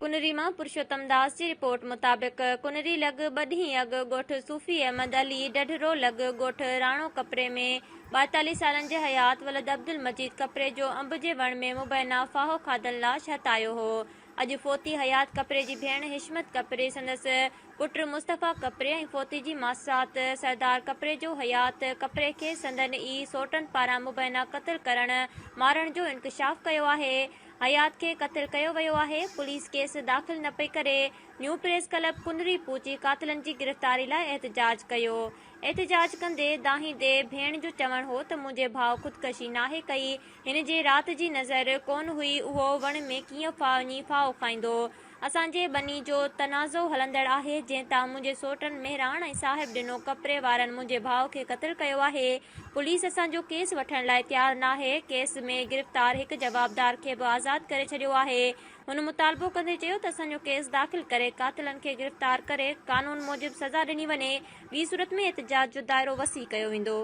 कुनरी मां पुरुषोत्तम दास जी रिपोर्ट मुताबिक़ कुनरी लॻ 2 ॾींहं अॻु ॻोठ सूफ़ी अहमद अली डढरो लॻ ॻोठ राणो कपरे में 42 सालनि जे हयात वलद अब्दुल मजीद कपरे जो अंब जे वण में मुबैना फाहो खाधल लाश हथायो हो। अॼु फोती हयात कपरे जी भेण हिशमत कपरे, संदसि पुट मुस्तफ़ा कपरे ऐं फोती जी मासात सरदार कपरे जो हयात कपरे खे संदन ई सोटनि पारां मुबैना क़त्ल करण मारण जो इंकशाफ कयो आहे। हयात खे क़त्ल कयो वियो आहे। पुलिस केस दाख़िल न पई करे न्यू प्रेस क्लब कुनरी पहुची कातिलनि जी गिरफ़्तारी लाइ एहतजाज कयो। एहतजाज कंदे दाहींदे भेण जो चवणु हो त मुंहिंजे भाउ ख़ुदकशी नाहे कई, हिन जे राति जी नज़र कोन हुई उहो वण में कीअं वञी फाहो खाईंदो। असांजे बनी जो तनाज़ो हलंदड़ आहे, जंहिं तां मुंहिंजे सोटनि मेहरान ऐं साहिब ॾिनो कपरे वारनि मुंहिंजे भाउ खे क़त्ल कयो आहे। पुलिस असांजो केस वठण लाइ तयार नाहे। केस में गिरफ़्तार हिकु जवाबदार खे बि आज़ाद करे छॾियो आहे। हुन मुतालबो कंदे चयो त असांजो केस दाख़िल करे कातिलनि खे गिरफ़्तार करे कानून मूजिबि सज़ा ॾिनी वञे, ॿी सूरत में एहतजाज जो दाइरो वसी कयो वेंदो।